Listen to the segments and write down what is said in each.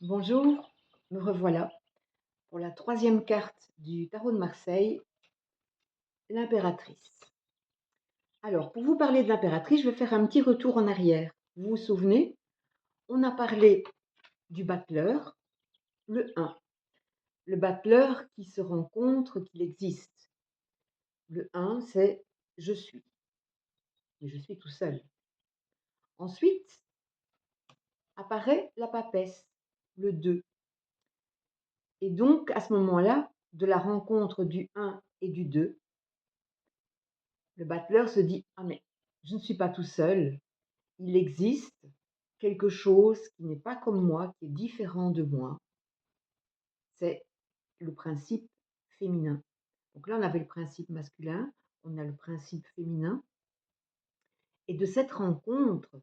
Bonjour, me revoilà pour la troisième carte du tarot de Marseille, l'impératrice. Alors, pour vous parler de l'impératrice, je vais faire un petit retour en arrière. Vous vous souvenez, on a parlé du battleur, le 1. Le battleur qui se rencontre, qu'il existe. Le 1, c'est je suis, mais je suis tout seul. Ensuite, apparaît la papesse, le 2. Et donc, à ce moment-là, de la rencontre du 1 et du 2, le battleur se dit: «Ah mais je ne suis pas tout seul, il existe quelque chose qui n'est pas comme moi, qui est différent de moi». C'est le principe féminin. Donc là, on avait le principe masculin, on a le principe féminin et de cette rencontre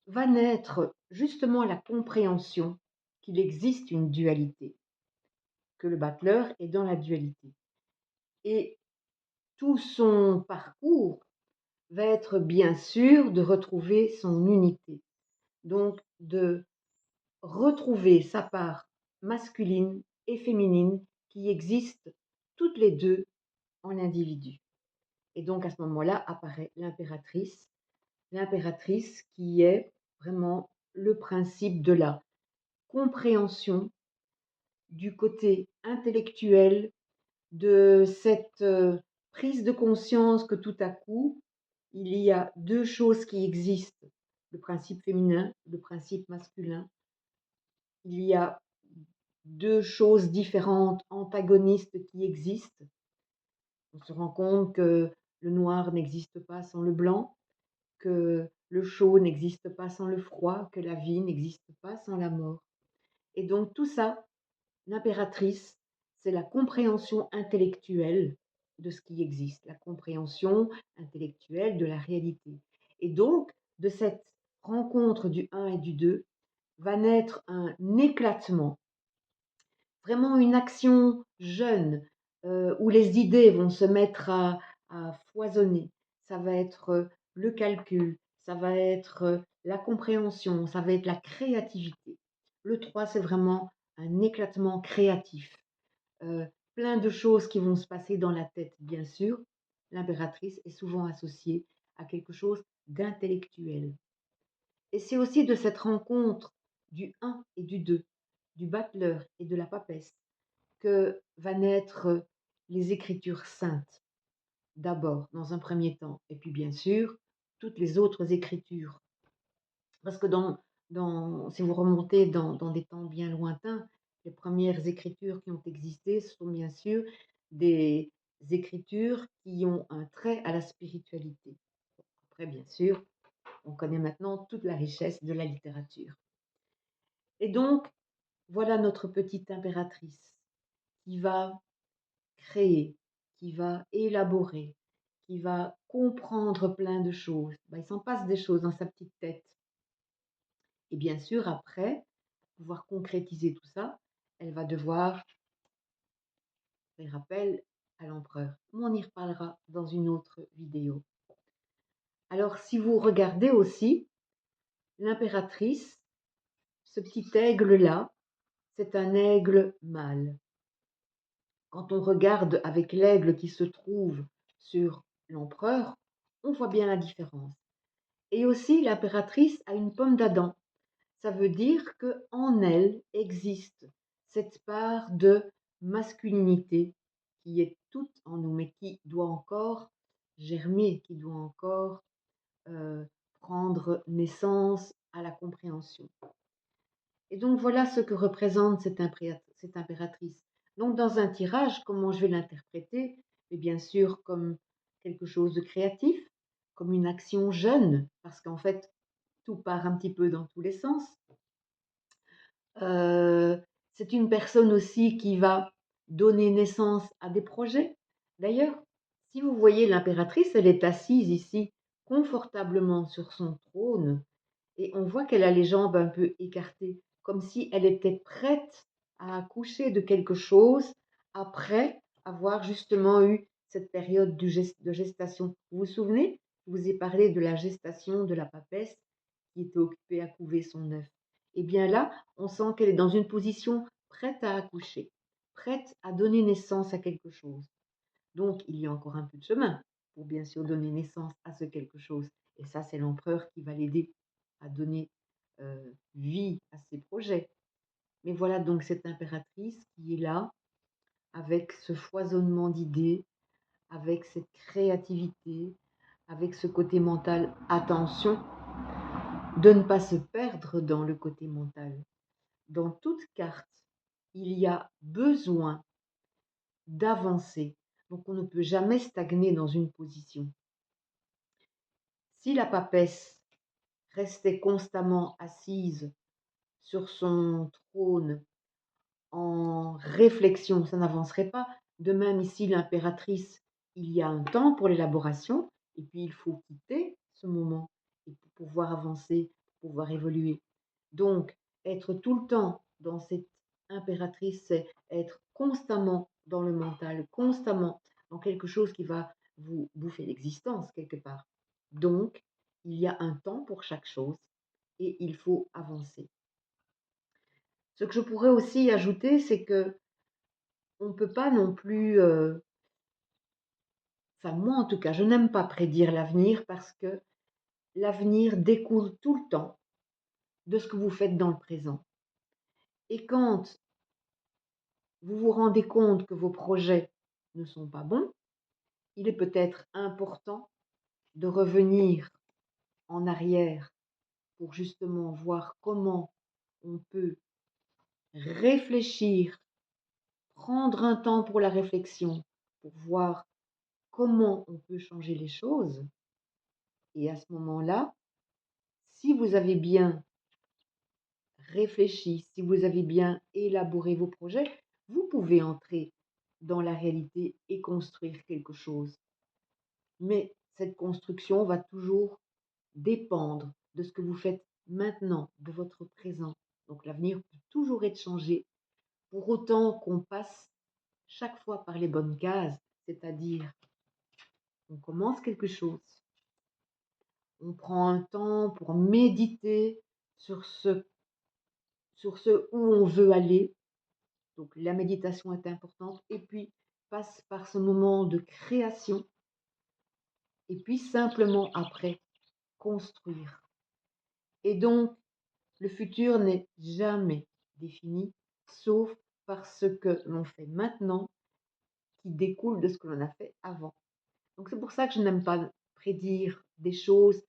va naître justement la compréhension qu'il existe une dualité, que le battleur est dans la dualité et tout son parcours va être bien sûr de retrouver son unité, donc de retrouver sa part masculine et féminine qui existent toutes les deux en l'individu. Et donc à ce moment-là apparaît l'impératrice qui est vraiment le principe de la compréhension du côté intellectuel, de cette prise de conscience que tout à coup, il y a deux choses qui existent, le principe féminin, le principe masculin. Il y a deux choses différentes, antagonistes qui existent. On se rend compte que le noir n'existe pas sans le blanc, que le chaud n'existe pas sans le froid, que la vie n'existe pas sans la mort. Et donc tout ça, l'impératrice, c'est la compréhension intellectuelle de ce qui existe, la compréhension intellectuelle de la réalité. Et donc, de cette rencontre du 1 et du 2, va naître un éclatement, vraiment une action jeune, où les idées vont se mettre à foisonner. Ça va être le calcul, ça va être la compréhension, ça va être la créativité. Le 3, c'est vraiment un éclatement créatif. Euh, Plein de choses qui vont se passer dans la tête, bien sûr. L'impératrice est souvent associée à quelque chose d'intellectuel. Et c'est aussi de cette rencontre du 1 et du 2, du battleur et de la papesse, que va naître les Écritures saintes, d'abord, dans un premier temps, et puis bien sûr, toutes les autres Écritures. Parce que si vous remontez dans des temps bien lointains, les premières Écritures qui ont existé sont bien sûr des Écritures qui ont un trait à la spiritualité. Après, bien sûr, on connaît maintenant toute la richesse de la littérature. Et donc, voilà notre petite impératrice qui va créer, qui va élaborer, qui va comprendre plein de choses. Ben, il s'en passe des choses dans sa petite tête. Et bien sûr, après, pour pouvoir concrétiser tout ça, elle va devoir faire appel à l'empereur. On y reparlera dans une autre vidéo. Alors, si vous regardez aussi, l'impératrice, ce petit aigle-là, c'est un aigle mâle. Quand on regarde avec l'aigle qui se trouve sur l'empereur, on voit bien la différence. Et aussi, l'impératrice a une pomme d'Adam. Ça veut dire qu'en elle existe cette part de masculinité qui est toute en nous, mais qui doit encore germer, qui doit encore euh, prendre naissance à la compréhension. Et donc voilà ce que représente cette impératrice. Donc dans un tirage, comment je vais l'interpréter? Et bien sûr comme quelque chose de créatif, comme une action jeune, parce qu'en fait, tout part un petit peu dans tous les sens. C'est une personne aussi qui va donner naissance à des projets. D'ailleurs, si vous voyez l'impératrice, elle est assise ici confortablement sur son trône et on voit qu'elle a les jambes un peu écartées, comme si elle était prête à accoucher de quelque chose après avoir justement eu cette période de gestation. Vous vous souvenez? Je vous ai parlé de la gestation de la papesse qui était occupée à couver son œuf. Et bien là, on sent qu'elle est dans une position prête à accoucher, prête à donner naissance à quelque chose. Donc il y a encore un peu de chemin pour bien sûr donner naissance à ce quelque chose. Et ça, c'est l'empereur qui va l'aider à donner vie à ses projets. Mais voilà donc cette impératrice qui est là avec ce foisonnement d'idées, avec cette créativité, avec ce côté mental. Attention de ne pas se perdre dans le côté mental. Dans toute carte, il y a besoin d'avancer. Donc on ne peut jamais stagner dans une position. Si la papesse restait constamment assise sur son trône en réflexion, ça n'avancerait pas. De même ici, l'impératrice, il y a un temps pour l'élaboration, et puis il faut quitter ce moment et pour pouvoir avancer, pour pouvoir évoluer. Donc, être tout le temps dans cette impératrice, c'est être constamment dans le mental, constamment dans quelque chose qui va vous bouffer l'existence quelque part. Donc, il y a un temps pour chaque chose et il faut avancer. Ce que je pourrais aussi ajouter, c'est que on ne peut pas non plus, enfin moi en tout cas, je n'aime pas prédire l'avenir parce que l'avenir découle tout le temps de ce que vous faites dans le présent. Et quand vous vous rendez compte que vos projets ne sont pas bons, il est peut-être important de revenir en arrière pour justement voir comment on peut réfléchir, prendre un temps pour la réflexion, pour voir comment on peut changer les choses. Et à ce moment-là, si vous avez bien réfléchi, si vous avez bien élaboré vos projets, vous pouvez entrer dans la réalité et construire quelque chose. Mais cette construction va toujours dépendre de ce que vous faites maintenant, de votre présent. Donc l'avenir peut toujours être changé, pour autant qu'on passe chaque fois par les bonnes cases, c'est-à-dire on commence quelque chose, on prend un temps pour méditer sur ce où on veut aller. Donc la méditation est importante et puis passe par ce moment de création et puis simplement après construire. Et donc le futur n'est jamais défini, sauf par ce que l'on fait maintenant qui découle de ce que l'on a fait avant. Donc c'est pour ça que je n'aime pas prédire des choses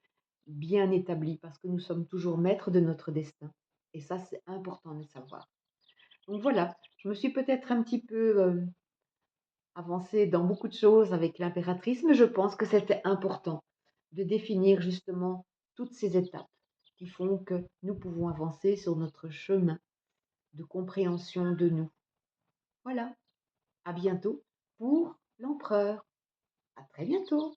bien établies, parce que nous sommes toujours maîtres de notre destin. Et ça, c'est important de le savoir. Donc voilà, je me suis peut-être un petit peu avancée dans beaucoup de choses avec l'impératrice, mais je pense que c'était important de définir justement toutes ces étapes qui font que nous pouvons avancer sur notre chemin de compréhension de nous. Voilà, à bientôt pour l'empereur. À très bientôt.